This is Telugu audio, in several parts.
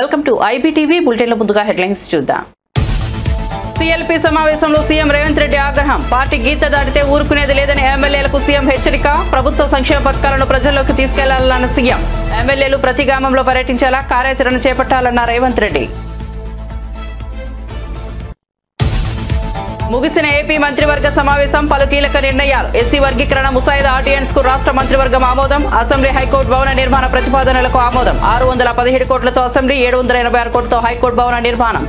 వెల్కమ్ టు ఐబీటీవీ బులెటిన్ల ముందుగా హెడ్లైన్స్ చూద్దాం. సీఎల్పీ సమావేశంలో సీఎం రేవంత్ రెడ్డి ఆగ్రహం. పార్టీ గీత దాటితే ఊరుకునేది లేదని ఎమ్మెల్యేలకు సీఎం హెచ్చరిక. ప్రభుత్వ సంక్షేమ పథకాలను ప్రజల్లోకి తీసుకెళ్లాలన్న సీఎం. ఎమ్మెల్యేలు ప్రతి గ్రామంలో పర్యటించేలా కార్యాచరణ చేపట్టాలన్న రేవంత్ రెడ్డి. ముగిసిన ఏపీ మంత్రివర్గ సమావేశం, పలు కీలక నిర్ణయాలు. ఎస్సీ వర్గీకరణ ముసాయిదా ఆర్డినెన్స్ కు రాష్ట్ర మంత్రివర్గం ఆమోదం. అసెంబ్లీ హైకోర్టు భవన నిర్మాణ ప్రతిపాదనలకు ఆమోదం. 617 కోట్లతో అసెంబ్లీ, 786 కోట్లతో హైకోర్టు భవన నిర్మాణం.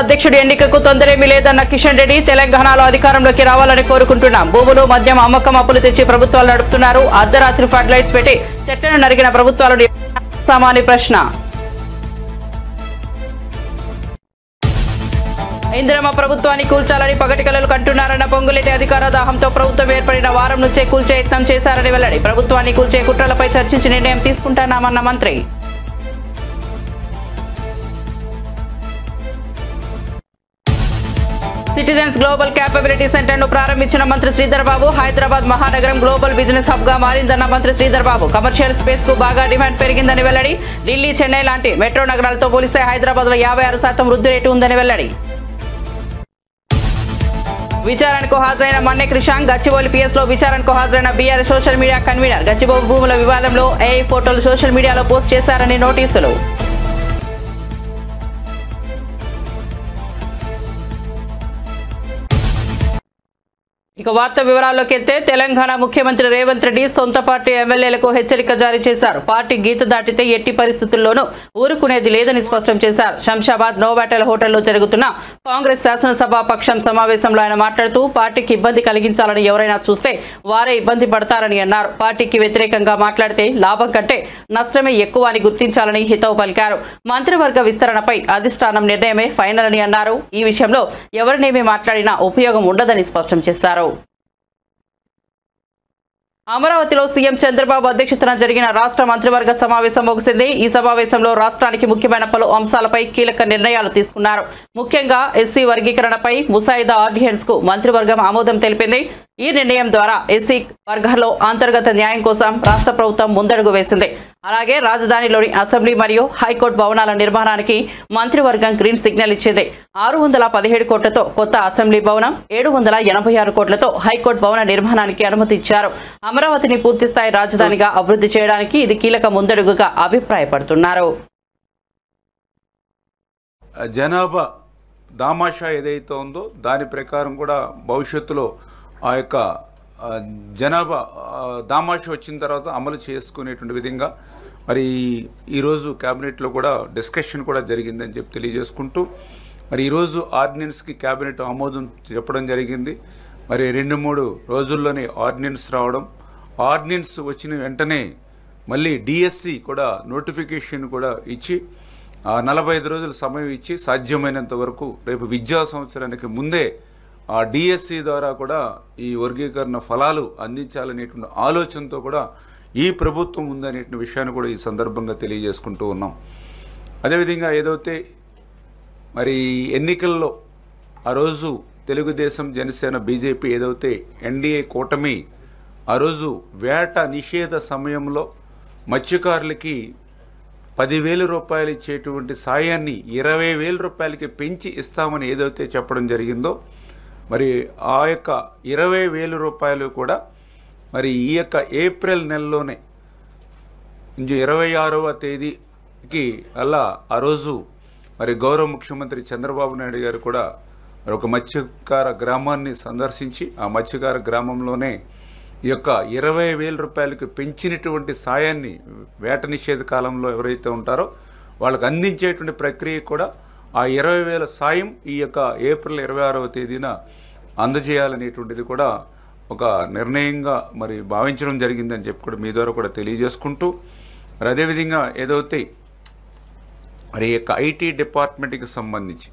అధ్యక్షుడి ఎన్నికకు తొందరేమీ లేదన్న కిషన్ రెడ్డి. తెలంగాణలో అధికారంలోకి రావాలని కోరుకుంటున్నాం. భూములు, మద్యం అమ్మకం, అప్పులు తెచ్చి ప్రభుత్వాలు నడుపుతున్నారు. అర్ధరాత్రి ఫ్లడ్ లైట్స్ పెట్టి చెట్లను నరికిన ప్రభుత్వాలను సామాన్య ప్రశ్న. ఇందిరమ్మ ప్రభుత్వాన్ని కూల్చాలని పగటి కలలు కంటున్నారన్న పొంగులేటి. అధికార దాహంతో ప్రభుత్వం ఏర్పడిన వారం నుంచే కూల్చే యత్నం చేశారని వెల్లడి. ప్రభుత్వాన్ని కూల్చే కుట్రలపై చర్చించి నిర్ణయం తీసుకుంటున్నామన్న మంత్రి. సిటిజన్స్ గ్లోబల్ క్యాపబిలిటీ సెంటర్ ను ప్రారంభించిన మంత్రి శ్రీధర్ బాబు. హైదరాబాద్ మహానగరం గ్లోబల్ బిజినెస్ హబ్ గా మారిందన్న మంత్రి శ్రీధర్ బాబు. కమర్షియల్ స్పేస్ కు బాగా డిమాండ్ పెరిగిందని వెల్లడి. ఢిల్లీ, చెన్నై లాంటి మెట్రో నగరాలతో పోలిస్తే హైదరాబాద్ లో 56% వృద్ధి రేటు ఉందని వెల్లడి. విచారణకు హాజరైన మన్నె క్రిషాంక్. గచ్చిబౌలి పిఎస్ లో విచారణకు హాజరైన BRS social media convener. Gachibowli భూముల వివాదంలో ఏఐ ఫోటోలు సోషల్ మీడియాలో పోస్ట్ చేశారని నోటీసులు. ఇక వార్త వివరాల్లోకి వెళ్తే, తెలంగాణ ముఖ్యమంత్రి రేవంత్ రెడ్డి సొంత పార్టీ ఎమ్మెల్యేలకు హెచ్చరిక జారీ చేశారు. పార్టీ గీత దాటితే ఎట్టి పరిస్థితుల్లోనూ ఊరుకునేది లేదని స్పష్టం చేశారు. శంషాబాద్ నోవాటెల్ హోటల్లో జరుగుతున్న కాంగ్రెస్ శాసనసభ పక్షం సమావేశంలో ఆయన మాట్లాడుతూ, పార్టీకి ఇబ్బంది కలిగించాలని ఎవరైనా చూస్తే వారే ఇబ్బంది పడతారని అన్నారు. పార్టీకి వ్యతిరేకంగా మాట్లాడితే లాభం కంటే నష్టమే ఎక్కువ అని గుర్తించాలని హితవు పలికారు. మంత్రివర్గ విస్తరణపై అధిష్టానం నిర్ణయమే ఫైనల్ అని అన్నారు. ఈ విషయంలో ఎవరినేమి మాట్లాడినా ఉపయోగం ఉండదని స్పష్టం చేశారు. అమరావతిలో సీఎం చంద్రబాబు అధ్యక్షతన జరిగిన రాష్ట్ర మంత్రివర్గ సమావేశం ముగిసింది. ఈ సమావేశంలో రాష్ట్రానికి ముఖ్యమైన పలు అంశాలపై కీలక నిర్ణయాలు తీసుకున్నారు. ముఖ్యంగా ఎస్సీ వర్గీకరణపై ముసాయిదా ఆర్డినెన్స్ కు మంత్రివర్గం ఆమోదం తెలిపింది. ఈ నిర్ణయం ద్వారా ఎస్సీ వర్గాల్లో అంతర్గత న్యాయం కోసం రాష్ట్ర ప్రభుత్వం ముందడుగు వేసింది. అలాగే రాజధానిలోని అసెంబ్లీ మరియు హైకోర్టు భవనాల నిర్మాణానికి మంత్రివర్గం గ్రీన్ సిగ్నల్ ఇచ్చింది. 617 కోట్లతో కొత్త అసెంబ్లీ భవనం, 786 కోట్లతో హైకోర్టు భవన నిర్మాణానికి అనుమతి ఇచ్చారు. అమరావతిని పూర్తిస్థాయి రాజధానిగా అభివృద్ధి చేయడానికి ఇది కీలక ముందడుగుగా అభిప్రాయపడుతున్నారు. జనాభా దామాషా ఏదైతే ఉందో దాని ప్రకారం కూడా భవిష్యత్తులో ఆ యొక్క జనాభా దామాషా వచ్చిన తర్వాత అమలు చేసుకునేటువంటి విధంగా మరి ఈరోజు క్యాబినెట్లో కూడా డిస్కషన్ కూడా జరిగిందని చెప్పి తెలియజేసుకుంటూ, మరి ఈరోజు ఆర్డినెన్స్కి క్యాబినెట్ ఆమోదం చెప్పడం జరిగింది. మరి 2-3 రోజుల్లోనే ఆర్డినెన్స్ రావడం, ఆర్డినెన్స్ వచ్చిన వెంటనే మళ్ళీ డిఎస్సి కూడా నోటిఫికేషన్ కూడా ఇచ్చి 45 రోజుల సమయం ఇచ్చి సాధ్యమైనంత వరకు రేపు విద్యా సంవత్సరానికి ముందే ఆ డిఎస్సి ద్వారా కూడా ఈ వర్గీకరణ ఫలాలు అందించాలనేటువంటి ఆలోచనతో కూడా ఈ ప్రభుత్వం ఉందనే విషయాన్ని కూడా ఈ సందర్భంగా తెలియజేసుకుంటూ ఉన్నాం. అదేవిధంగా ఏదైతే మరి ఎన్నికల్లో ఆ రోజు తెలుగుదేశం, జనసేన, బీజేపీ ఏదైతే ఎన్డీఏ కూటమి ఆ రోజు వేట నిషేధ సమయంలో మత్స్యకారులకి 10,000 రూపాయలు ఇచ్చేటువంటి సాయాన్ని 20,000 రూపాయలకి పెంచి ఇస్తామని ఏదైతే చెప్పడం జరిగిందో, మరి ఆ యొక్క 20,000 రూపాయలు కూడా మరి ఈ యొక్క ఏప్రిల్ నెలలోనే 26వ తేదీకి అలా ఆ రోజు మరి గౌరవ ముఖ్యమంత్రి చంద్రబాబు నాయుడు గారు కూడా మరి ఒక మత్స్యకార గ్రామాన్ని సందర్శించి ఆ మత్స్యకార గ్రామంలోనే ఈ యొక్క 20,000 రూపాయలకి పెంచినటువంటి సాయాన్ని వేట నిషేధ కాలంలో ఎవరైతే ఉంటారో వాళ్ళకు అందించేటువంటి ప్రక్రియ కూడా ఆ 20,000 సాయం ఈ యొక్క ఏప్రిల్ 26వ తేదీన అందజేయాలనేటువంటిది కూడా ఒక నిర్ణయంగా మరి భావించడం జరిగిందని చెప్పి కూడా మీ ద్వారా కూడా తెలియజేసుకుంటూ, మరి అదేవిధంగా ఏదైతే మరి ఈ యొక్క ఐటీ డిపార్ట్మెంట్కి సంబంధించి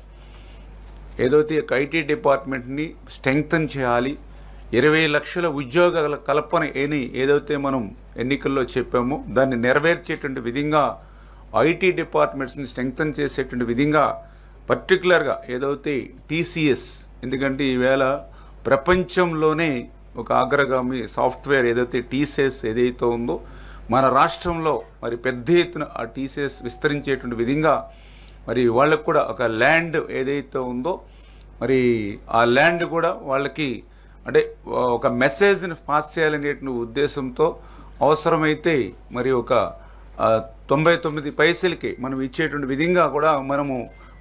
ఏదైతే ఈ యొక్క ఐటీ డిపార్ట్మెంట్ని స్ట్రెంగ్తన్ చేయాలి, 20 లక్షల ఉద్యోగాల కల్పన ఏదైతే మనం ఎన్నికల్లో చెప్పామో దాన్ని నెరవేర్చేటువంటి విధంగా ఐటీ డిపార్ట్మెంట్స్ని స్ట్రెంగ్తన్ చేసేటువంటి విధంగా పర్టికులర్గా ఏదైతే టీసీఎస్, ఎందుకంటే ఈవేళ ప్రపంచంలోనే ఒక అగ్రగామి సాఫ్ట్వేర్ ఏదైతే టీసీఎస్ ఏదైతే ఉందో మన రాష్ట్రంలో మరి పెద్ద ఎత్తున ఆ టీసీఎస్ విస్తరించేటువంటి విధంగా మరి వాళ్ళకు కూడా ఒక ల్యాండ్ ఏదైతే ఉందో మరి ఆ ల్యాండ్ కూడా వాళ్ళకి అంటే ఒక మెసేజ్ని పాస్ చేయాలనేటువంటి ఉద్దేశంతో అవసరమైతే మరి ఒక 99 పైసలకి మనం ఇచ్చేటువంటి విధంగా కూడా మనము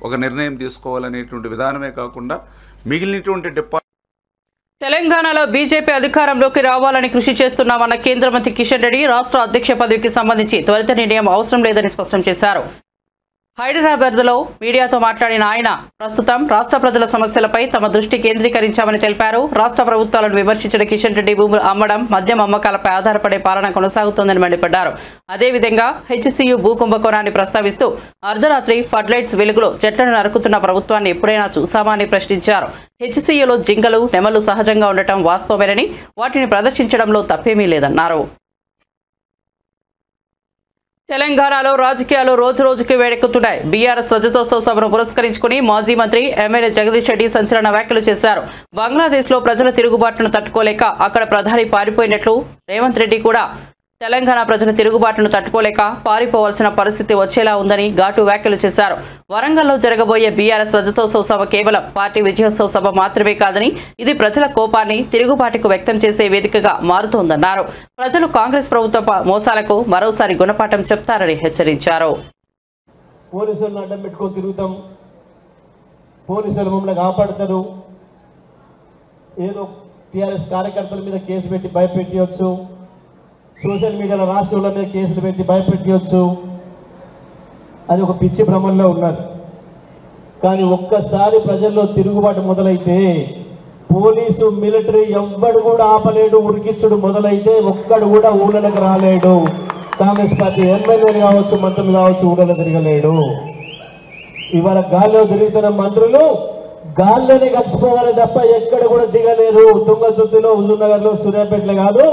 ఒక నిర్ణయం తీసుకోవాలనేటువంటి విధానమే కాకుండా మిగిలినటువంటి తెలంగాణలో బీజేపీ అధికారంలోకి రావాలని కృషి చేస్తున్నామన్న కేంద్ర మంత్రి కిషన్ రెడ్డి రాష్ట్ర అధ్యక్ష పదవికి సంబంధించి త్వరిత నిర్ణయం అవసరం లేదని స్పష్టం చేశారు. హైదరాబాద్లో మీడియాతో మాట్లాడిన ఆయన ప్రస్తుతం రాష్ట్ర ప్రజల సమస్యలపై తమ దృష్టి కేంద్రీకరించామని తెలిపారు. రాష్ట్ర ప్రభుత్వాలను విమర్శించిన కిషన్ రెడ్డి భూములు అమ్మడం, మద్యం అమ్మకాలపై ఆధారపడే పాలన కొనసాగుతోందని మండిపడ్డారు. అదేవిధంగా హెచ్సియు భూ కుంభకోణాన్ని ప్రస్తావిస్తూ అర్ధరాత్రి ఫ్లడ్లైట్స్ వెలుగులో చెట్లను నరుకుతున్న ప్రభుత్వాన్ని ఎప్పుడైనా చూసామా అని ప్రశ్నించారు. హెచ్సియులో జింకలు, నెమలు సహజంగా ఉండటం వాస్తవమేనని వాటిని ప్రదర్శించడంలో తప్పేమీ లేదన్నారు. తెలంగాణలో రాజకీయాలు రోజురోజుకి వేడెక్కుతున్నాయి. బీఆర్ఎస్ రజతోత్సవ సభను పురస్కరించుకుని మాజీ మంత్రి ఎమ్మెల్యే జగదీష్ రెడ్డి సంచలన వ్యాఖ్యలు చేశారు. బంగ్లాదేశ్లో ప్రజల తిరుగుబాటును తట్టుకోలేక అక్కడ ప్రధాని పారిపోయినట్లు రేవంత్ రెడ్డి కూడా తెలంగాణ ప్రజల తిరుగుబాటును తట్టుకోలేక పారిపోవాల్సిన పరిస్థితి వచ్చేలా ఉందని ఘాటు వ్యాఖ్యలు చేశారు. వరంగల్లో జరగబోయే బీఆర్ఎస్ రజతోత్సవ సభ కేవలం పార్టీ విజయోత్సవ సభ మాత్రమే కాదని ఇది ప్రజల కోపాన్ని, తిరుగుబాటుకు వ్యక్తం చేసే వేదికగా మారుతోందన్నారు. ప్రజలు కాంగ్రెస్ ప్రభుత్వ మోసాలకు మరోసారి గుణపాఠం చెప్తారని హెచ్చరించారు. పోలీసులను అడ్డం పెట్టుకొని తిరుగుతాం, పోలీసులు మమ్మల్ని కాపాడతారు, ఏదో టీఆర్ఎస్ కార్యకర్తల మీద కేసు పెట్టి భయపెట్టవచ్చు, సోషల్ మీడియాలో రాష్ట్రంలో మీద కేసులు పెట్టి భయపెట్టవచ్చు, అది ఒక పిచ్చి భ్రమంలో ఉన్నారు. కానీ ఒక్కసారి ప్రజల్లో తిరుగుబాటు మొదలైతే పోలీసు, మిలిటరీ ఎవ్వడు కూడా ఆపలేడు. ఉరికిచ్చుడు మొదలైతే ఒక్కడు కూడా ఊళ్ళకి రాలేడు. కాంగ్రెస్ పార్టీ ఎమ్మెల్యేలు కావచ్చు, మంత్రులు కావచ్చు, ఊళ్ళలో తిరగలేడు. ఇవాళ గాల్లో తిరుగుతున్న మంత్రులు గాల్లోనే కలిసిపోవాలి తప్ప ఎక్కడ కూడా దిగలేరు. తుంగతుర్తిలో, హుజూర్నగర్లో, సూర్యాపేటలో కాదు,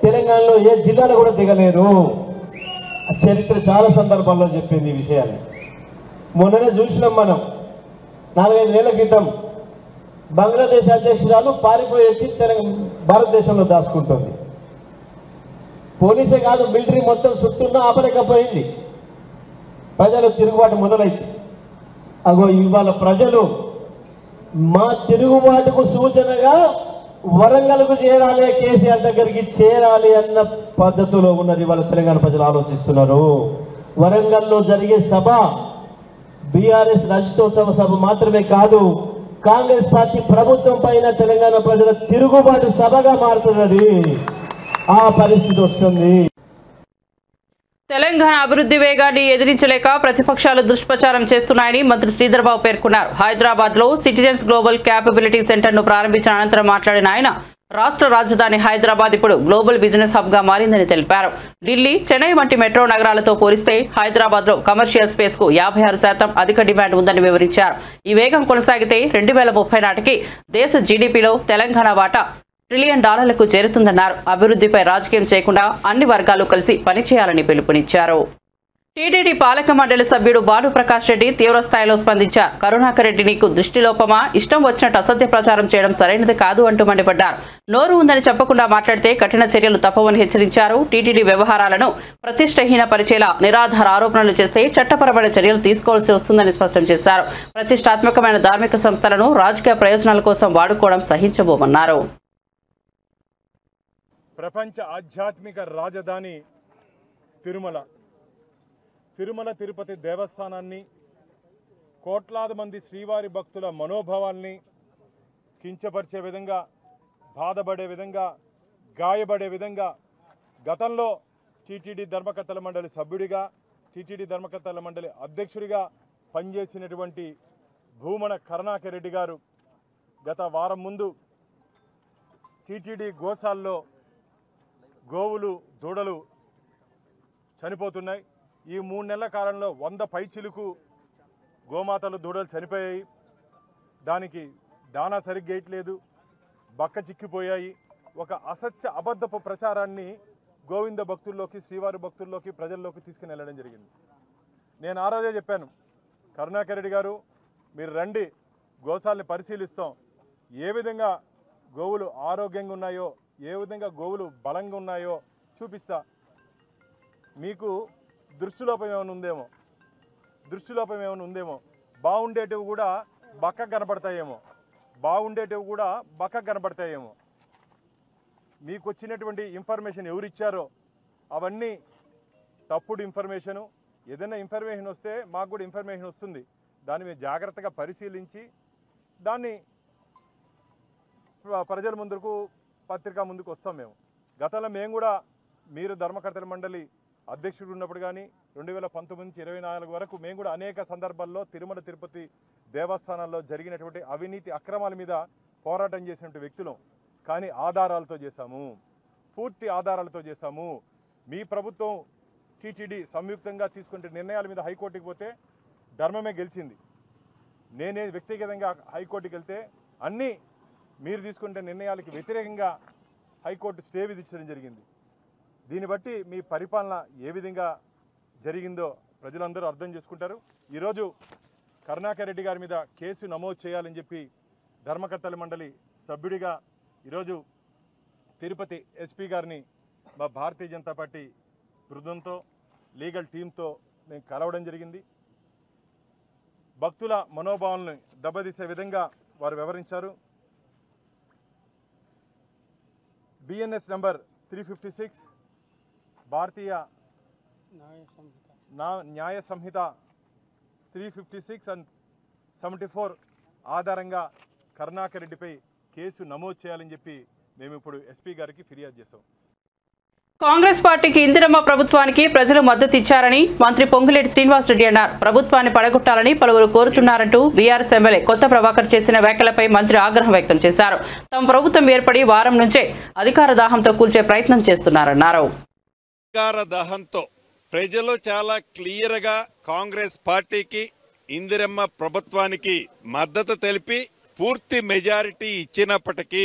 తెలంగాణలో ఏ జిల్లాలో కూడా దిగలేరు. చరిత్ర చాలా సందర్భాల్లో చెప్పింది ఈ విషయాన్ని. మొన్ననే చూసినాం మనం. 4-5 నెలల క్రితం బంగ్లాదేశ్ అధ్యక్షురాలు పారిపోయి వచ్చి భారతదేశంలో దాచుకుంటుంది. పోలీసే కాదు, మిలిటరీ మొత్తం చుట్టూన్నా ఆపలేకపోయింది. ప్రజలు తిరుగుబాటు మొదలైంది. అగో ఇవాళ ప్రజలు మా తిరుగుబాటుకు సూచనగా వరంగల్కు చేరాలి, కేసీఆర్ దగ్గరికి చేరాలి అన్న పద్ధతిలో ఉన్నది ఇవాళ తెలంగాణ ప్రజలు ఆలోచిస్తున్నారు. వరంగల్లో జరిగే సభ బీఆర్ఎస్ రజతోత్సవ సభ మాత్రమే కాదు, కాంగ్రెస్ పార్టీ ప్రభుత్వం పైన తెలంగాణ ప్రజల తిరుగుబాటు సభగా మారుతున్నది. ఆ పరిస్థితి వస్తుంది. తెలంగాణ అభివృద్ధి వేగాన్ని ఎదిరించలేక ప్రతిపక్షాలు దుష్ప్రచారం చేస్తున్నాయని మంత్రి శ్రీధర్బాబు పేర్కొన్నారు. హైదరాబాద్లో సిటిజన్స్ గ్లోబల్ క్యాపబిలిటీ సెంటర్ను ప్రారంభించిన అనంతరం మాట్లాడిన ఆయన రాష్ట్ర రాజధాని హైదరాబాద్ ఇప్పుడు గ్లోబల్ బిజినెస్ హబ్గా మారిందని తెలిపారు. ఢిల్లీ, చెన్నై వంటి మెట్రో నగరాలతో పోలిస్తే హైదరాబాద్లో కమర్షియల్ స్పేస్కు 56% అధిక డిమాండ్ ఉందని వివరించారు. ఈ వేగం కొనసాగితే 2030 నాటికి దేశ జీడీపీలో తెలంగాణ వాటా $1 ట్రిలియన్ చేరుతుందన్నారు. అభివృద్ధిపై రాజకీయం చేయకుండా అన్ని వర్గాలు కలిసి పనిచేయాలని పిలుపునిచ్చారు. టీటీడీ పాలక మండలి సభ్యుడు భానుప్రకాష్ రెడ్డి తీవ్రస్థాయిలో స్పందించారు. కరుణాకర్ రెడ్డి నీకు దృష్టిలోపమా, ఇష్టం వచ్చినట్టు అసత్య ప్రచారం చేయడం సరైనది కాదు అంటూ మండిపడ్డారు. నోరు ఉందని చెప్పకుండా మాట్లాడితే కఠిన చర్యలు తప్పవని హెచ్చరించారు. టీటీడీ వ్యవహారాలను ప్రతిష్టహీన పరిచేలా నిరాధార ఆరోపణలు చేస్తే చట్టపరమైన చర్యలు తీసుకోవాల్సి వస్తుందని స్పష్టం చేశారు. ప్రతిష్టాత్మకమైన ధార్మిక సంస్థలను రాజకీయ ప్రయోజనాల కోసం వాడుకోవడం సహించబోమన్నారు. ప్రపంచ ఆధ్యాత్మిక రాజధాని తిరుమల తిరుపతి దేవస్థానాన్ని, కోట్లాది మంది శ్రీవారి భక్తుల మనోభావాల్ని కించపరిచే విధంగా, బాధపడే విధంగా, గాయపడే విధంగా గతంలో టీటీడీ ధర్మకర్తల మండలి సభ్యుడిగా, టీటీడీ ధర్మకర్తల మండలి అధ్యక్షుడిగా పనిచేసినటువంటి భూమన కరుణాకర్ రెడ్డి గారు గత వారం ముందు టీటీడీ గోశాల్లో గోవులు, దూడలు చనిపోతున్నాయి. ఈ 3 నెలల కాలంలో 100 పైచిలుకు గోమాతలు, దూడలు చనిపోయాయి. దానికి దానా సరిగ్గా వేయట్లేదు, బక్క చిక్కిపోయాయి. ఒక అసత్య అబద్ధపు ప్రచారాన్ని గోవింద భక్తుల్లోకి, శ్రీవారి భక్తుల్లోకి, ప్రజల్లోకి తీసుకుని వెళ్ళడం జరిగింది. నేను ఆ రోజే చెప్పాను, కరుణాకర్ రెడ్డి గారు మీరు రండి, గోశాలని పరిశీలిస్తాం, ఏ విధంగా గోవులు ఆరోగ్యంగా ఉన్నాయో, ఏ విధంగా గోవులు బలంగా ఉన్నాయో చూపిస్తా. మీకు దృష్టిలోపం ఏమైనా ఉందేమో బాగుండేటివి కూడా బక్కగా కనపడతాయేమో మీకు వచ్చినటువంటి ఇన్ఫర్మేషన్ ఎవరిచ్చారో అవన్నీ తప్పుడు ఇన్ఫర్మేషను. ఏదైనా ఇన్ఫర్మేషన్ వస్తే మాకు కూడా ఇన్ఫర్మేషన్ వస్తుంది, దాన్ని మేము జాగ్రత్తగా పరిశీలించి దాన్ని ప్రజల ముందుకు పత్రికా ముందుకు వస్తాం. గతంలో మేము కూడా మీరు ధర్మకర్తల మండలి అధ్యక్షుడు ఉన్నప్పుడు కానీ 2019 నుంచి 24 వరకు మేము కూడా అనేక సందర్భాల్లో తిరుమల తిరుపతి దేవస్థానాల్లో జరిగినటువంటి అవినీతి అక్రమాల మీద పోరాటం చేసినటువంటి వ్యక్తులం. కానీ ఆధారాలతో చేశాము, పూర్తి ఆధారాలతో చేశాము. మీ ప్రభుత్వం టీటీడీ సంయుక్తంగా తీసుకునే నిర్ణయాల మీద హైకోర్టుకి పోతే ధర్మమే గెలిచింది. నేనే వ్యక్తిగతంగా హైకోర్టుకి వెళ్తే అన్నీ మీరు తీసుకునే నిర్ణయాలకి వ్యతిరేకంగా హైకోర్టు స్టే విధించడం జరిగింది. దీన్ని బట్టి మీ పరిపాలన ఏ విధంగా జరిగిందో ప్రజలందరూ అర్థం చేసుకుంటారు. ఈరోజు కరుణాకర్ రెడ్డి గారి మీద కేసు నమోదు చేయాలని చెప్పి ధర్మకర్తల మండలి సభ్యుడిగా ఈరోజు తిరుపతి ఎస్పీ గారిని మా భారతీయ జనతా పార్టీ బృందంతో లీగల్ టీంతో నేను కలవడం జరిగింది. భక్తుల మనోభావాలను దెబ్బతీసే విధంగా వారు వ్యవహరించారు. బిఎన్ఎస్ నంబర్ 356 భారతీయ న్యాయ సంహిత 356 and 74 ఆధారంగా కరుణాకర్ రెడ్డిపై కేసు నమోదు చేయాలని చెప్పి మేము ఇప్పుడు ఎస్పీ గారికి ఫిర్యాదు చేశాం. కాంగ్రెస్ పార్టీకి ఇందిరమ్మ ప్రభుత్వానికి ప్రజలు మద్దతు ఇచ్చారని మంత్రి పొంగులేటి శ్రీనివాసరెడ్డి అన్నారు. ప్రభుత్వాన్ని పడగొట్టాలని పలువురు కోరుతున్నారంటూ బీఆర్ఎస్ ఎమ్మెల్యే కొత్త ప్రభాకర్ చేసిన వ్యాఖ్యలపై మంత్రి ఆగ్రహం వ్యక్తం చేశారు. తమ ప్రభుత్వం ఏర్పడి వారం నుంచే అధికార దాహంతో కూల్చే ప్రయత్నం చేస్తున్నారన్నారు. అధికార దాహంతో ప్రజలు చాలా క్లియర్గా కాంగ్రెస్ పార్టీకి ఇందిరమ్మ ప్రభుత్వానికి మద్దతు తెలిపి పూర్తి మెజారిటీ ఇచ్చినప్పటికీ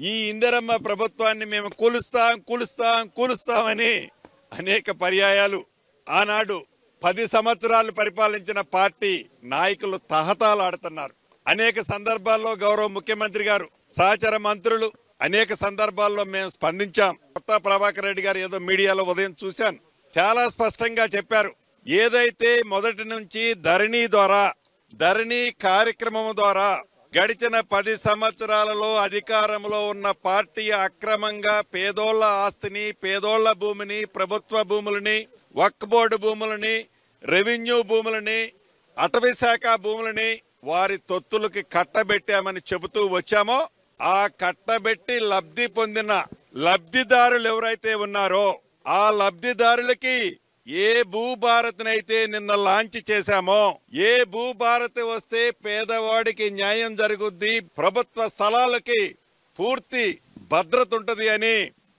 ఈ ఇందిరమ్మ ప్రభుత్వాన్ని మేము కూలుస్తామని అనేక పర్యాయాలు ఆనాడు 10 సంవత్సరాలు పరిపాలించిన పార్టీ నాయకులు తహతాలాడుతున్నారు. అనేక సందర్భాల్లో గౌరవ ముఖ్యమంత్రి గారు సహచర మంత్రులు అనేక సందర్భాల్లో మేము స్పందించాం. కొత్త ప్రభాకర్ రెడ్డి గారు ఏదో మీడియాలో ఉదయం చూశాను, చాలా స్పష్టంగా చెప్పారు. ఏదైతే మొదటి నుంచి ధరణి కార్యక్రమం ద్వారా గడిచిన 10 సంవత్సరాలలో అధికారంలో ఉన్న పార్టీ అక్రమంగా పేదోళ్ల ఆస్తిని, పేదోళ్ల భూమిని, ప్రభుత్వ భూములని, వక్ఫ్ బోర్డు భూములని, రెవెన్యూ భూములని, అటవీ శాఖ భూములని వారి తొత్తులకి కట్టబెట్టామని చెబుతూ వచ్చామో, ఆ కట్టబెట్టి లబ్ధి పొందిన లబ్ధిదారులు ఎవరైతే ఉన్నారో ఆ లబ్ధిదారులకి ఏ భూభారత్నైతే నిన్న లాంచ్ చేశామో, ఏ భూభారత్ వస్తే పేదవాడికి న్యాయం జరుగుద్ది, ప్రభుత్వ స్థలాలకి పూర్తి భద్రత ఉంటది అని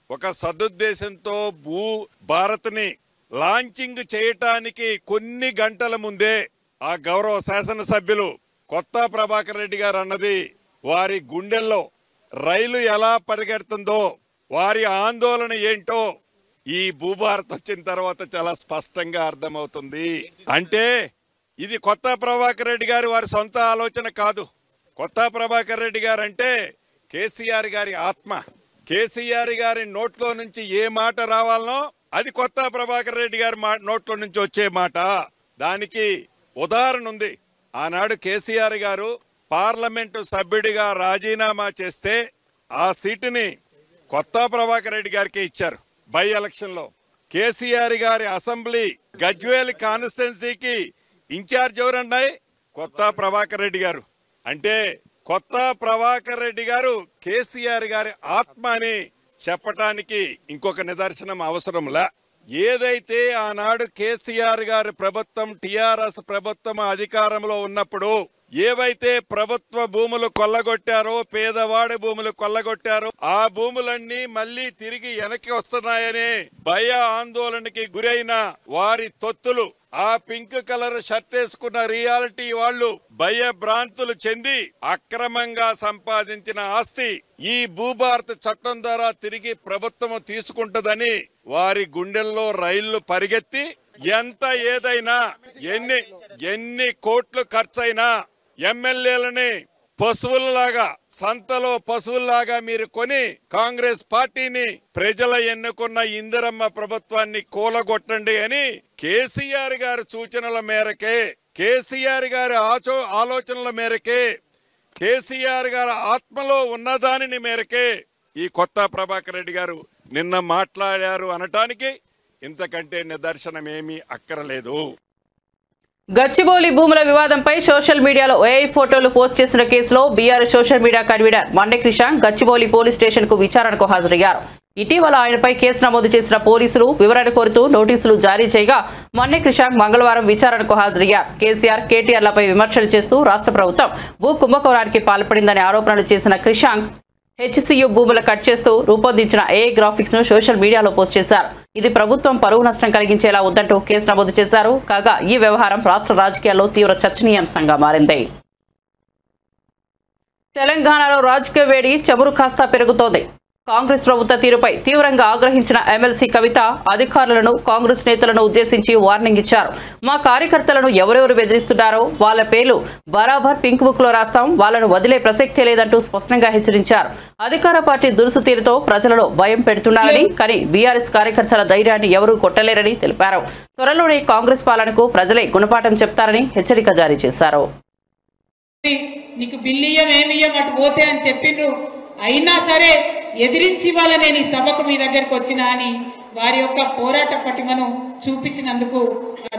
ఒక సదుద్దేశంతో భూభారత్ని లాంచింగ్ చేయటానికి కొన్ని గంటల ముందే ఆ గౌరవ శాసనసభ్యులు కొత్త ప్రభాకర్ రెడ్డి గారు అన్నది వారి గుండెల్లో రైలు ఎలా పరిగెడుతుందో, వారి ఆందోళన ఏంటో ఈ భూభారత్ వచ్చిన తర్వాత చాలా స్పష్టంగా అర్థమవుతుంది. అంటే ఇది కొత్త ప్రభాకర్ రెడ్డి గారు వారి సొంత ఆలోచన కాదు. కొత్త ప్రభాకర్ రెడ్డి గారు అంటే కేసీఆర్ గారి ఆత్మ. కేసీఆర్ గారి నోట్లో నుంచి ఏ మాట రావాలనో అది కొత్త ప్రభాకర్ రెడ్డి గారి నోట్లో నుంచి వచ్చే మాట. దానికి ఉదాహరణ ఉంది. ఆనాడు కేసీఆర్ గారు పార్లమెంటు సభ్యుడిగా రాజీనామా చేస్తే ఆ సీటుని కొత్త ప్రభాకర్ రెడ్డి గారికి ఇచ్చారు. బై ఎలక్షన్ లో కేసీఆర్ గారి అసెంబ్లీ గజ్వేల్ కాన్స్టిట్యున్సీకి ఇన్ఛార్జ్ ఎవరన్నాయి? కొత్త ప్రభాకర్ రెడ్డి గారు. అంటే కొత్త ప్రభాకర్ రెడ్డి గారు కేసీఆర్ గారి ఆత్మ అని చెప్పటానికి ఇంకొక నిదర్శనం అవసరంలా. ఏదైతే ఆనాడు కేసీఆర్ గారి ప్రభుత్వం, టిఆర్ఎస్ ప్రభుత్వం అధికారంలో ఉన్నప్పుడు ఏవైతే ప్రభుత్వ భూములు కొల్లగొట్టారో, పేదవాడి భూములు కొల్లగొట్టారో, ఆ భూములన్నీ మళ్లీ తిరిగి వెనక్కి వస్తున్నాయని భయ ఆందోళనకి గురైన వారి తొత్తులు, ఆ పింక్ కలర్ షర్ట్ వేసుకున్న రియాలిటీ వాళ్ళు భయభ్రాంతులు చెంది అక్రమంగా సంపాదించిన ఆస్తి ఈ భూభారత చట్టం ద్వారా తిరిగి ప్రభుత్వం తీసుకుంటదని వారి గుండెల్లో రైళ్లు పరిగెత్తి ఎంత ఏదైనా ఎన్ని కోట్లు ఖర్చైనా ఎమ్మెల్యేలని పశువులలాగా సంతలో పశువుల్లాగా మీరు కొని కాంగ్రెస్ పార్టీని ప్రజల ఎన్నుకున్న ఇందిరమ్మ ప్రభుత్వాన్ని కూలగొట్టండి అని కేసీఆర్ గారి సూచనల మేరకే, కేసీఆర్ గారి ఆలోచనల మేరకే, కేసీఆర్ గారి ఆత్మలో ఉన్నదానిని మేరకే ఈ కొత్త ప్రభాకర్ రెడ్డి గారు నిన్న మాట్లాడారు అనటానికి ఇంతకంటే నిదర్శనం ఏమీ అక్కరలేదు. గచ్చిబౌలి భూముల వివాదంపై సోషల్ మీడియాలో ఏఐ ఫోటోలు పోస్ట్ చేసిన కేసులో BRS social media convener Monday Krishank Gachibowli police station కు విచారణకు హాజరయ్యారు. ఇటీవల ఆయనపై కేసు నమోదు చేసిన పోలీసులు వివరణ కోరుతూ నోటీసులు జారీ చేయగా మండే క్రిషాంక్ మంగళవారం విచారణకు హాజరయ్యారు. కేసీఆర్, కేటీఆర్లపై విమర్శలు చేస్తూ రాష్ట్ర ప్రభుత్వం భూ కుంభకోణానికి పాల్పడిందని ఆరోపణలు చేసిన క్రిషాంక్ హెచ్సియు భూములు కట్ చేస్తూ రూపొందించిన ఏఐ గ్రాఫిక్స్ ను సోషల్ మీడియాలో పోస్ట్ చేశారు. ఇది ప్రభుత్వం పరువు నష్టం కలిగించేలా ఉందంటూ కేసు నమోదు చేశారు. కాగా ఈ వ్యవహారం రాష్ట్ర రాజకీయాల్లో తీవ్ర చర్చనీయాంశంగా మారింది. తెలంగాణలో రాజకీయ వేడి చమురు కాస్తా పెరుగుతోంది. కాంగ్రెస్ ప్రభుత్వ తీరుపై తీవ్రంగా ఆగ్రహించిన ఎమ్మెల్సీ కవిత అధికారులను, కాంగ్రెస్ నేతలను ఉద్దేశించి వార్నింగ్ ఇచ్చారు. మా కార్యకర్తలను ఎవరెవరు బెదిరిస్తున్నారో వాళ్ళ పేర్లు బరాబర్ పింక్ బుక్ లో రాస్తాం, వాళ్ళను వదిలే ప్రసక్తే లేదంటూ స్పష్టంగా హెచ్చరించారు. అధికార పార్టీ దురుసు తీరుతో ప్రజలలో భయం పెడుతున్నారని, కానీ బీఆర్ఎస్ కార్యకర్తల ధైర్యాన్ని ఎవరూ కొట్టలేరని తెలిపారు. త్వరలోనే కాంగ్రెస్ పాలనకు ప్రజలే గుణపాఠం చెప్తారని హెచ్చరిక జారీ చేశారు. నీకు బిల్లియం ఏమియ్యం అటు పోతే అని చెప్పిండ్రు, అయినా సరే ఎదిరించి వాళ్ళ నేను ఈ సభకు మీ దగ్గరకు వచ్చినా అని వారి యొక్క పోరాట పటిమను చూపించినందుకు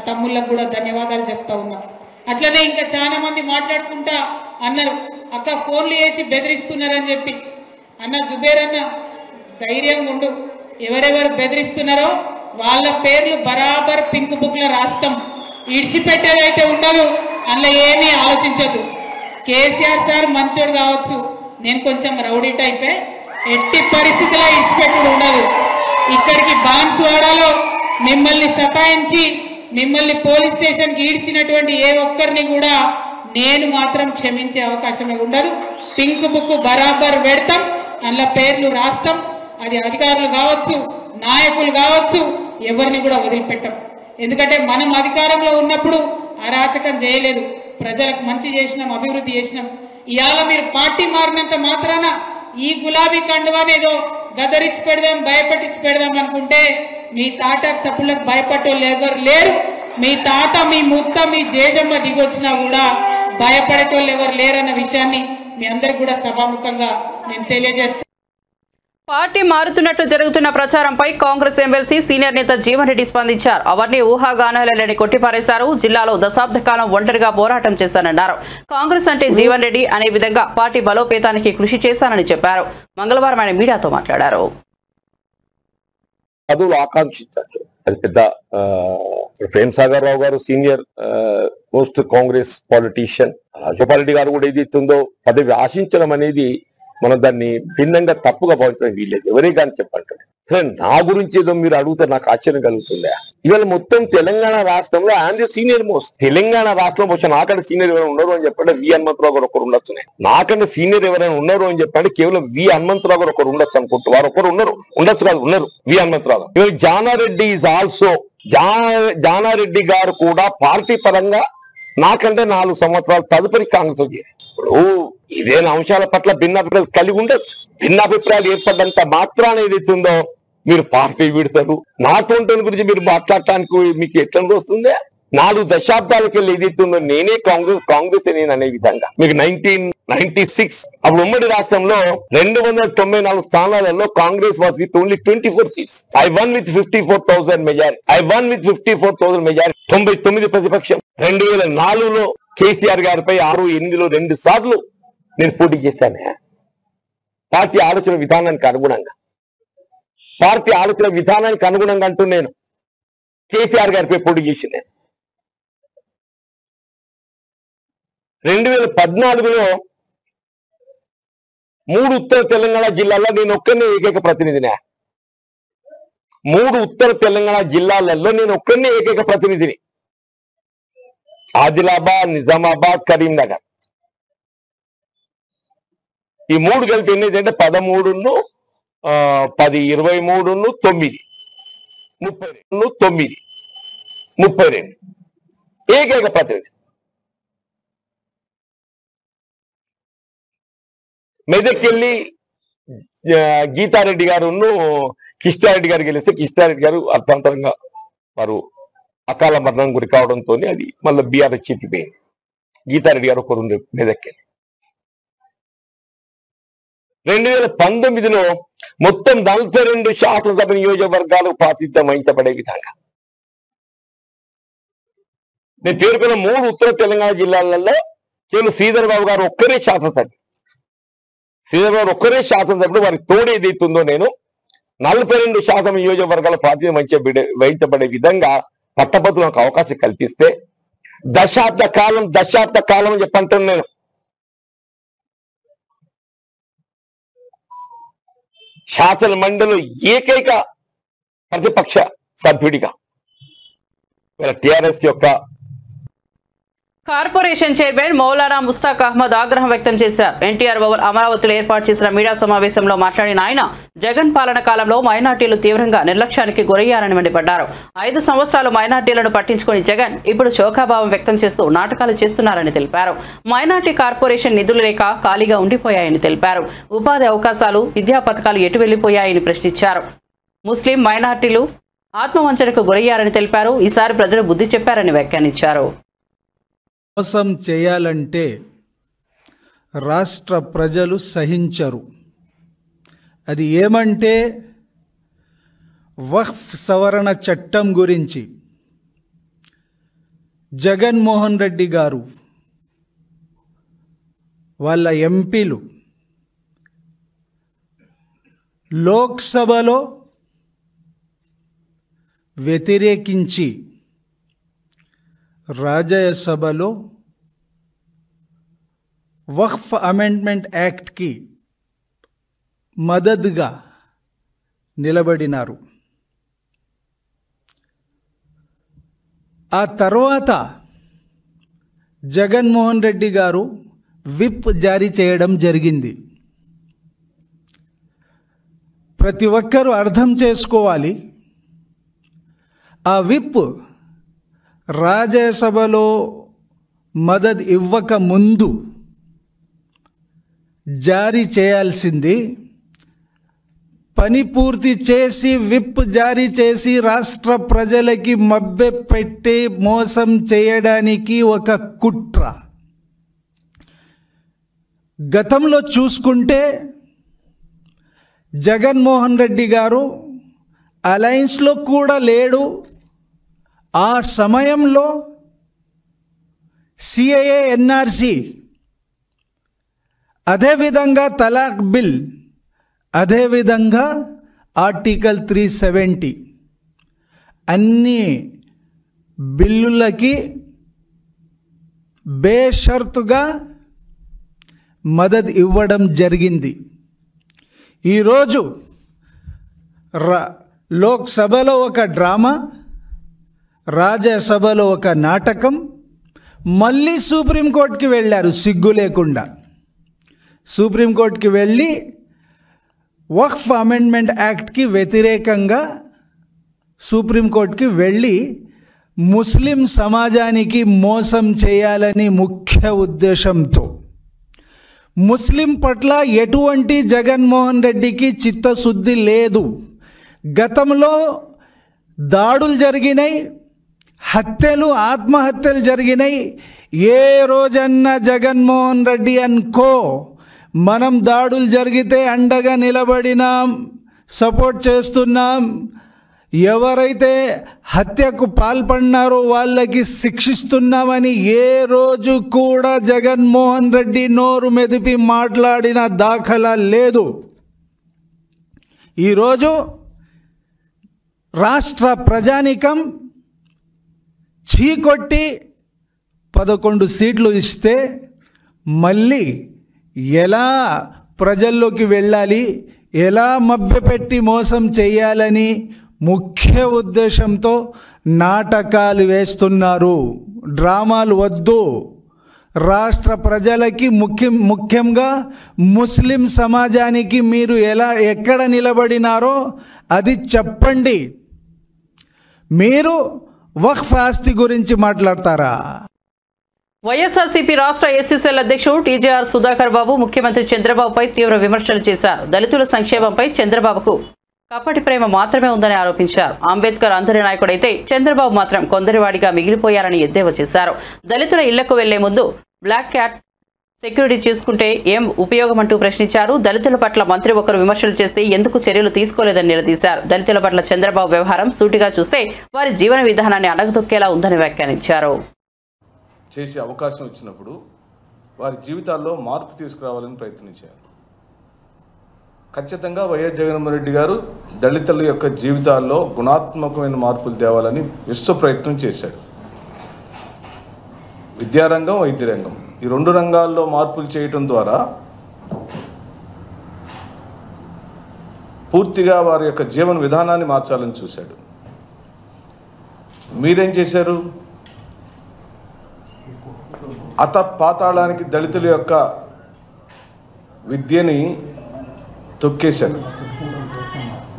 తమ్ముళ్ళకు కూడా ధన్యవాదాలు చెప్తా ఉన్నా. అట్లనే ఇంకా చాలా మంది మాట్లాడుకుంటా అన్నారు, అక్క ఫోన్లు చేసి బెదిరిస్తున్నారని చెప్పి. అన్న జుబేర్ అన్న ధైర్యంగా ఉండు, ఎవరెవరు బెదిరిస్తున్నారో వాళ్ళ పేర్లు బరాబర్ పింక్ బుక్ లో రాస్తాం, ఇడిచిపెట్టేదైతే ఉండదు, అందులో ఏమీ ఆలోచించదు. కేసీఆర్ సార్ మంచోడు కావచ్చు, నేను కొంచెం రౌడీ టైపే, ఎట్టి పరిస్థితిలో ఇచ్చిపెట్టుడు ఉండదు. ఇక్కడికి బాన్స్వాడలో మిమ్మల్ని సతాయించి మిమ్మల్ని పోలీస్ స్టేషన్కి ఈడ్చినటువంటి ఏ ఒక్కరిని కూడా నేను మాత్రం క్షమించే అవకాశమే ఉండదు. పింక్ బుక్ బరాబర్ పెడతాం, అందులో పేర్లు రాస్తాం. అది అధికారులు కావచ్చు, నాయకులు కావచ్చు, ఎవరిని కూడా వదిలిపెట్టాం. ఎందుకంటే మనం అధికారంలో ఉన్నప్పుడు అరాచకం చేయలేదు, ప్రజలకు మంచి చేసినాం, అభివృద్ధి చేసినాం. ఇవాళ మీరు పార్టీ మారినంత మాత్రాన ఈ గులాబీ కండువాని ఏదో గదరించి పెడదాం, భయపెట్టించి పెడదాం అనుకుంటే మీ తాట సప్పులకు భయపడేవాళ్ళు ఎవరు లేరు. మీ తాత, మీ ముత్త, మీ జేజమ్మ దిగొచ్చినా కూడా భయపడేటోళ్ళు ఎవరు లేరన్న విషయాన్ని మీ అందరికి కూడా సభాముఖంగా నేను తెలియజేస్తాను. పార్టీ మారుతున్నట్టు జరుగుతున్న ప్రచారంపై కాంగ్రెస్ ఎమ్మెల్సీ సీనియర్ నేత జీవన్ రెడ్డి స్పందించారు. అవన్నీ ఊహాగానాలని కొట్టిపారేశారు. జిల్లాలో దశాబ్ద కాలం ఒంటరిగా పోరాటం చేశానన్నారు. కాంగ్రెస్ అంటే జీవన్ రెడ్డి అనే విధంగా పార్టీ బలోపేతానికి కృషి చేశానని చెప్పారు. మంగళవారం ఆయన మీడియాతో మాట్లాడారు. పదవులు ఆకాంక్షించచ్చు, అది పెద్ద ప్రేమ్ సాగర్ రావు గారు senior most Congress politician, Rajagopal గారు కూడా ఏది ఇస్తుందో పదవి ఆశించడం అనేది మనం దాన్ని భిన్నంగా తప్పుగా భావించడం వీల్లేదు. ఎవరే కానీ చెప్పంటారు. సరే, నా గురించి ఏదో మీరు అడుగుతారు, నాకు ఆశ్చర్యం కలుగుతుందా? ఇవాళ మొత్తం తెలంగాణ రాష్ట్రంలో ఆయన సీనియర్ మోస్ట్. తెలంగాణ రాష్ట్రం వచ్చి నాకంటే సీనియర్ ఎవరైనా ఉన్నారు అని చెప్పంటే వి హనుమంతరావు గారు ఒకరు ఉండొచ్చు. నాకంటే సీనియర్ ఎవరైనా ఉన్నారు అని చెప్పంటే కేవలం వి హనుమంతరావు గారు ఒకరు ఉండొచ్చు అనుకుంటూ, వారు ఒకరు ఉన్నారు, ఉండొచ్చు కాదు, ఉన్నారు వి హనుమంతరావు. ఇవాళ జానారెడ్డి ఈజ్ ఆల్సో, జానారెడ్డి గారు కూడా పార్టీ పరంగా నాకంటే 4 సంవత్సరాలు తదుపరి కాంగ్రెస్ వచ్చి. ఇప్పుడు ఇదేనా అంశాల పట్ల భిన్నాభిప్రాయాలు కలిగి ఉండొచ్చు. భిన్నాభిప్రాయాలు ఏర్పడ్డంత మాత్రాన ఏదైతుందో మీరు పార్టీ విడతారు. నాటువంటి గురించి మీరు మాట్లాడటానికి మీకు ఎట్లా వస్తుందే? 4 దశాబ్దాలకు వెళ్ళి ఏదైతుందో నేనే కాంగ్రెస్ నేను అనే విధంగా మీకు 1996 అప్పుడు ఉమ్మడి రాష్ట్రంలో 294 స్థానాలలో Congress was with only 24 seats. I one with 54,000 majority. 99 ప్రతిపక్షం. 2004లో కేసీఆర్ గారిపై 6-8లో 2 సార్లు నేను పోటీ చేశాను. పార్టీ ఆలోచన విధానానికి అనుగుణంగా అంటూ నేను కేసీఆర్ గారిపై పోటీ చేసిన. 2014లో 3 ఉత్తర తెలంగాణ జిల్లాల్లో నేను ఒక్కనే ఏకైక ప్రతినిధిని. 3 ఉత్తర తెలంగాణ జిల్లాలలో నేను ఒక్కనే ఏకైక ప్రతినిధిని. ఆదిలాబాద్, నిజామాబాద్, కరీంనగర్. ఈ 3 కలిపి ఎన్ని అంటే 13, 10, 23, 9, 32 ఏకైక ప్రతినిధి. మెదక్కి వెళ్ళి గీతారెడ్డి గారును కిష్టారెడ్డి గారు గెలిస్తే కిష్టారెడ్డి గారు అర్థాంతరంగా వారు అకాల మరణం గురి కావడంతో అది మళ్ళీ బీఆర్ఎస్ చిట్టిపోయింది. గీతారెడ్డి గారు ఒకరు మెదక్కి 2019లో మొత్తం 42 శాసనసభ నియోజకవర్గాలు ప్రాతినిధ్యం వహించబడే విధంగా నేను పేర్కొన్న 3 ఉత్తర తెలంగాణ జిల్లాలలో కేవలం శ్రీధర్ బాబు గారు ఒక్కరే శాసనసభ్యుడు. శ్రీధర్ బాబు ఒక్కరే శాసనసభ్యుడు. వారికి తోడు ఏదైతుందో నేను 42 శాసన నియోజకవర్గాల ప్రాతినిధ్యం వహించబడే విధంగా పట్టభద్రులకు అవకాశం కల్పిస్తే దశాబ్ద కాలం చెప్పంటాను నేను. శాసన మండలి ఏకైక ప్రతిపక్ష సభ్యుడిగా టిఆర్ఎస్ యొక్క కార్పొరేషన్ చైర్మన్ మౌలానా ముస్తాక్ అహ్మద్ ఆగ్రహం వ్యక్తం చేశారు. ఎన్టీఆర్ భవన్ అమరావతిలో ఏర్పాటు చేసిన మీడియా సమావేశంలో మాట్లాడిన ఆయన జగన్ పాలన కాలంలో మైనార్టీలు తీవ్రంగా నిర్లక్ష్యానికి గురయ్యారని మండిపడ్డారు. 5 సంవత్సరాలు మైనార్టీలను పట్టించుకుని జగన్ ఇప్పుడు శోకాభావం వ్యక్తం చేస్తూ నాటకాలు చేస్తున్నారని తెలిపారు. మైనార్టీ కార్పొరేషన్ నిధులు లేక ఖాళీగా ఉండిపోయాయని తెలిపారు. ఉపాధి అవకాశాలు, విద్యా పథకాలు ఎటు వెళ్లిపోయాయని ప్రశ్నించారు. ముస్లిం మైనార్టీలు ఆత్మవంచనకు గురయ్యారని తెలిపారు. ఈసారి ప్రజలు బుద్ధి చెప్పారని వ్యాఖ్యానించారు. మోసం చేయాలంటే రాష్ట్ర ప్రజలు సహించరు. అది ఏమంటే వక్ఫ్ సవరణ చట్టం గురించి జగన్మోహన్ రెడ్డి గారు వాళ్ళ ఎంపీలు లోక్సభలో వ్యతిరేకించి రాజ్యసభలో వక్ఫ్ అమెండ్మెంట్ యాక్ట్కి మద్దతుగా నిలబడినారు. ఆ తర్వాత జగన్మోహన్ రెడ్డి గారు విప్ జారీ చేయడం జరిగింది. ప్రతి ఒక్కరూ అర్థం చేసుకోవాలి, ఆ విప్ రాజ్యసభలో మద్దతు ఇవ్వక ముందు జారీ చేయాల్సింది. పని పూర్తి చేసి విప్ జారీ చేసి రాష్ట్ర ప్రజలకి మభ్యపెట్టి మోసం చేయడానికి ఒక కుట్ర. గతంలో చూసుకుంటే జగన్మోహన్ రెడ్డి గారు అలయన్స్లో కూడా లేడు. ఆ సమయంలో సిఏఏ, ఎన్ఆర్సి, అదేవిధంగా తలాక్ బిల్, అదేవిధంగా ఆర్టికల్ 370 అన్ని బిల్లులకి బేషరతుగా మద్దతు ఇవ్వడం జరిగింది. ఈరోజు లోక్సభలో ఒక డ్రామా, రాజ్యసభలో ఒక నాటకం, మళ్ళీ సుప్రీంకోర్టుకి వెళ్ళారు సిగ్గు లేకుండా. సుప్రీంకోర్టుకి వెళ్ళి వక్ఫ్ అమెండ్మెంట్ యాక్ట్కి వ్యతిరేకంగా సుప్రీంకోర్టుకి వెళ్ళి ముస్లిం సమాజానికి మోసం చేయాలని ముఖ్య ఉద్దేశంతో, ముస్లిం పట్ల ఎటువంటి జగన్మోహన్ రెడ్డికి చిత్తశుద్ధి లేదు. గతంలో దాడులు జరిగినాయి, హత్యలు, ఆత్మహత్యలు జరిగినాయి. ఏ రోజన్నా జగన్మోహన్ రెడ్డి అనుకో మనం దాడులు జరిగితే అండగా నిలబడినాం, సపోర్ట్ చేస్తున్నాం, ఎవరైతే హత్యకు పాల్పడినారో వాళ్ళకి శిక్షిస్తున్నామని ఏ రోజు కూడా జగన్మోహన్ రెడ్డి నోరు మెదిపి మాట్లాడిన దాఖలా లేదు. ఈరోజు రాష్ట్ర ప్రజానీకం చీకొట్టి 11 సీట్లు ఇస్తే మళ్ళీ ఎలా ప్రజల్లోకి వెళ్ళాలి, ఎలా మభ్యపెట్టి మోసం చేయాలని ముఖ్య ఉద్దేశంతో నాటకాలు వేస్తున్నారు. డ్రామాలు వద్దు. రాష్ట్ర ప్రజలకి ముఖ్యంగా ముస్లిం సమాజానికి మీరు ఎక్కడ నిలబడినారో అది చెప్పండి. మీరు వక్ఫ్ ఆస్తి గురించి మాట్లాడతారా? వైఎస్ఆర్సీపీ రాష్ట్ర ఎస్సీసీఎల్ అధ్యక్షుడు టీజేఆర్ సుధాకర్ బాబు ముఖ్యమంత్రి చంద్రబాబుపై తీవ్ర విమర్శలు చేశారు. దళితుల సంక్షేమంపై చంద్రబాబుకు కపటి ప్రేమ మాత్రమే ఉందని ఆరోపించారు. అంబేద్కర్ అందరి నాయకుడైతే చంద్రబాబు మాత్రం కొందరివాడిగా మిగిలిపోయారని ఎద్దేవా చేశారు. దళితుల ఇళ్లకు వెళ్లే ముందు బ్లాక్ క్యాట్ సెక్యూరిటీ చేసుకుంటే ఏం ఉపయోగమంటూ ప్రశ్నించారు. దళితుల పట్ల మంత్రి ఒకరు విమర్శలు చేస్తే ఎందుకు చర్యలు తీసుకోలేదని నిలదీశారు. దళితుల పట్ల చంద్రబాబు వ్యవహారం సూటిగా చూస్తే వారి జీవన విధానాన్ని అణగదొక్కేలా ఉందని వ్యాఖ్యానించారు. చేసే అవకాశం ఇచ్చినప్పుడు వారి జీవితాల్లో మార్పు తీసుకురావాలని ప్రయత్నించారు. ఖచ్చితంగా వైఎస్ జగన్మోహన్ రెడ్డి గారు దళితుల యొక్క జీవితాల్లో గుణాత్మకమైన మార్పులు తేవాలని విశ్వ ప్రయత్నం చేశాడు. విద్యారంగం, వైద్య రంగం ఈ రెండు రంగాల్లో మార్పులు చేయటం ద్వారా పూర్తిగా వారి యొక్క జీవన విధానాన్ని మార్చాలని చూశాడు. మీరేం చేశారు? పాతాళానికి దళితుల యొక్క విద్యని తొక్కేశారు.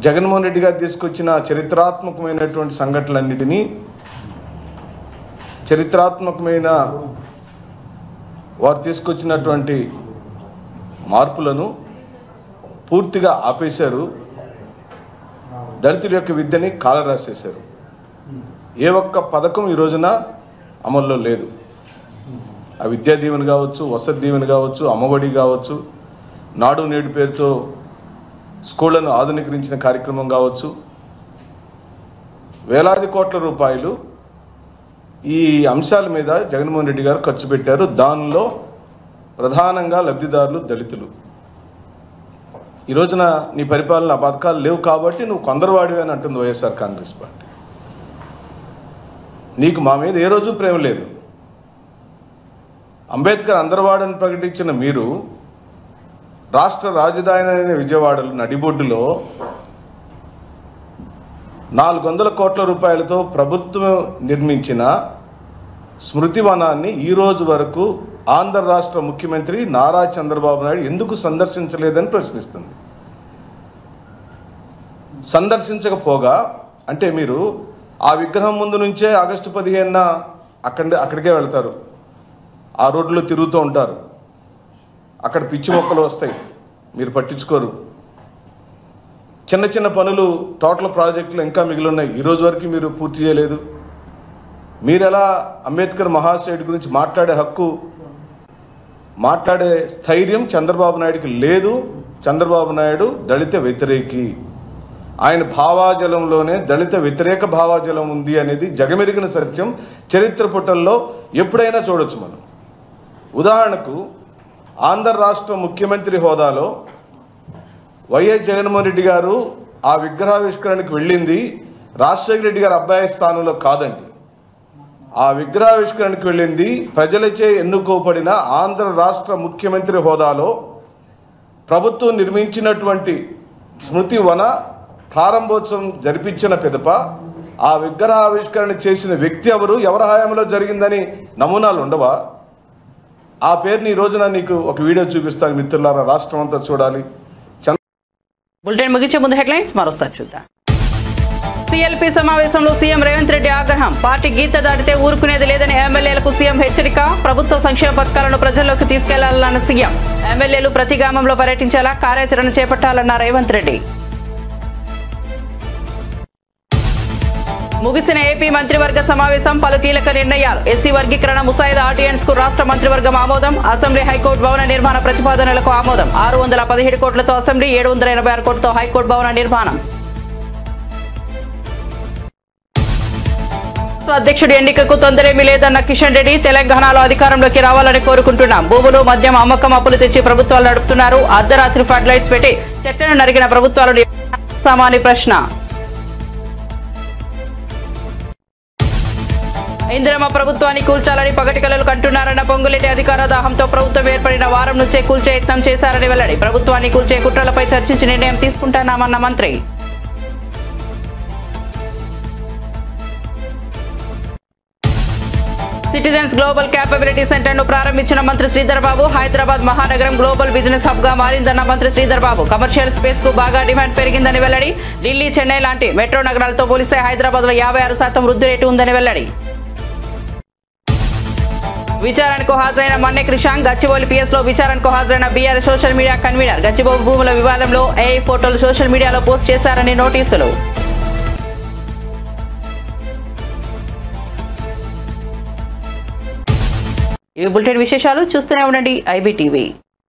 జగన్మోహన్ రెడ్డి గారు తీసుకొచ్చిన చరిత్రాత్మకమైనటువంటి సంఘటనలన్నిటినీ, చరిత్రాత్మకమైన వారు తీసుకొచ్చినటువంటి మార్పులను పూర్తిగా ఆపేశారు. దళితుల యొక్క విద్యని కాలరాసేశారు. ఏ ఒక్క పథకం ఈ రోజున అమల్లో లేదు. ఆ విద్యా దీవెన కావచ్చు, వసతి దీవెన కావచ్చు, అమ్మఒడి కావచ్చు, నాడు నేడు పేరుతో స్కూళ్లను ఆధునీకరించిన కార్యక్రమం కావచ్చు, వేలాది కోట్ల రూపాయలు ఈ అంశాల మీద జగన్మోహన్ రెడ్డి గారు ఖర్చు పెట్టారు. దానిలో ప్రధానంగా లబ్ధిదారులు దళితులు. ఈ రోజున నీ పరిపాలన పథకాలు లేవు కాబట్టి నువ్వు కొందరువాడివి అని అంటుంది వైఎస్ఆర్ కాంగ్రెస్ పార్టీ. నీకు మా మీద ఏ రోజు ప్రేమ లేదు. అంబేద్కర్ అందరివాడని ప్రకటించిన మీరు రాష్ట్ర రాజధాని అయిన విజయవాడలో నడిబొడ్డులో 400 కోట్ల రూపాయలతో ప్రభుత్వం నిర్మించిన స్మృతి వనాన్ని ఈ రోజు వరకు ఆంధ్ర రాష్ట్ర ముఖ్యమంత్రి నారా చంద్రబాబు నాయుడు ఎందుకు సందర్శించలేదని ప్రశ్నిస్తుంది. సందర్శించకపోగా అంటే మీరు ఆ విగ్రహం ముందు నుంచే ఆగస్టు 15న అక్కడికే వెళ్తారు. ఆ రోడ్లో తిరుగుతూ ఉంటారు. అక్కడ పిచ్చి మొక్కలు వస్తాయి, మీరు పట్టించుకోరు. చిన్న చిన్న పనులు, టోటల్ ప్రాజెక్టులు ఇంకా మిగిలి ఉన్నాయి, ఈ రోజు వరకు మీరు పూర్తి చేయలేదు. మీరు ఎలా అంబేద్కర్ మహాశయుడి గురించి మాట్లాడే హక్కు, మాట్లాడే స్థైర్యం చంద్రబాబు నాయుడికి లేదు. చంద్రబాబు నాయుడు దళిత వ్యతిరేకి. ఆయన భావాజలంలోనే దళిత వ్యతిరేక భావాజలం ఉంది అనేది జగమెరిగిన సత్యం. చరిత్ర పుటల్లో ఎప్పుడైనా చూడొచ్చు మనం. ఉదాహరణకు ఆంధ్ర రాష్ట్ర ముఖ్యమంత్రి హోదాలో వైఎస్ జగన్మోహన్ రెడ్డి గారు ఆ విగ్రహావిష్కరణకు వెళ్ళింది రాజశేఖర రెడ్డి గారి అబ్బాయి స్థానంలో కాదండి. ఆ విగ్రహావిష్కరణకు వెళ్ళింది ప్రజలచే ఎన్నుకోబడిన ఆంధ్ర రాష్ట్ర ముఖ్యమంత్రి హోదాలో ప్రభుత్వం నిర్మించినటువంటి స్మృతి వన ప్రారంభోత్సవం జరిపించిన పిదప ఆ విగ్రహావిష్కరణ చేసిన వ్యక్తి ఎవరు, ఎవరి హయాంలో జరిగిందని నమూనాలు ఉండవా? ఆ పేరుని ఈ రోజున నీకు ఒక వీడియో చూపిస్తాను మిత్రులారా, రాష్ట్రం అంతా చూడాలి. బులెటిన్ ముగించే ముందు హెడ్లైన్స్ మరోసారి చూద్దాం. సీఎల్పీ సమావేశంలో సీఎం రేవంత్ రెడ్డి ఆగ్రహం. పార్టీ గీత దాటితే ఊరుకునేది లేదని ఎమ్మెల్యేలకు సీఎం హెచ్చరిక. ప్రభుత్వ సంక్షేమ పథకాలను ప్రజల్లోకి తీసుకెళ్లాలన్న సీఎం. ఎమ్మెల్యేలు ప్రతి గ్రామంలో పర్యటించేలా కార్యాచరణ చేపట్టాలన్న రేవంత్ రెడ్డి. ముగిసిన ఏపీ మంత్రివర్గ సమావేశం, పలు కీలక నిర్ణయాలు. ఎస్సీ వర్గీకరణ ముసాయిదా ఆర్డినెన్స్ కు రాష్ట్ర మంత్రివర్గం ఆమోదం. అసెంబ్లీ హైకోర్టు భవన నిర్మాణ ప్రతిపాదనలకు ఆమోదం. 617 కోట్లతో అసెంబ్లీ, 786 కోట్లతో హైకోర్టు భవన నిర్మాణం. అధ్యక్షుడి ఎన్నికకు తొందరేమీ లేదన్న కిషన్ రెడ్డి. తెలంగాణలో అధికారంలోకి రావాలని కోరుకుంటున్నాం. భూములు, మద్యం అమ్మకం అప్పులు తెచ్చి ప్రభుత్వాలు నడుపుతున్నారు. అర్ధరాత్రి ఫ్లడ్ లైట్స్ పెట్టి చెట్లను నరికిన ప్రభుత్వాలు సామాన్య ప్రశ్న. ఇందిరమ్మ ప్రభుత్వాన్ని కూల్చాలని పగటి కలలు కంటున్నారన్న పొంగులేటి. అధికార దాహంతో ప్రభుత్వం ఏర్పడిన వారం నుంచే కూల్చే యత్నం చేశారని వెల్లడి. ప్రభుత్వాన్ని కూల్చే కుట్రలపై చర్చించి నిర్ణయం తీసుకుంటున్నామన్న మంత్రి. సిటిజన్స్ గ్లోబల్ క్యాపబిలిటీ సెంటర్ ను ప్రారంభించిన మంత్రి శ్రీధర్ బాబు. హైదరాబాద్ మహానగరం గ్లోబల్ బిజినెస్ హబ్ గా మారిందన్న మంత్రి శ్రీధర్ బాబు. కమర్షియల్ స్పేస్ కు బాగా డిమాండ్ పెరిగిందని వెల్లడి. ఢిల్లీ, చెన్నై లాంటి మెట్రో నగరాలతో పోలిస్తే హైదరాబాద్ లో 56% వృద్ధి రేటు ఉందని వెల్లడి. విచారణకు హాజరైన మన్నె క్రిషాంక్, గచ్చిబౌలి పిఎస్ లో విచారణకు హాజరైన BRS social media convener. Gachibowli భూముల వివాదంలో ఏఐ ఫోటోలు సోషల్ మీడియాలో పోస్ట్ చేశారని నోటీసులు. ఇవి బులెటిన్ విశేషాలు. చూస్తూనే ఉండండి IBTV.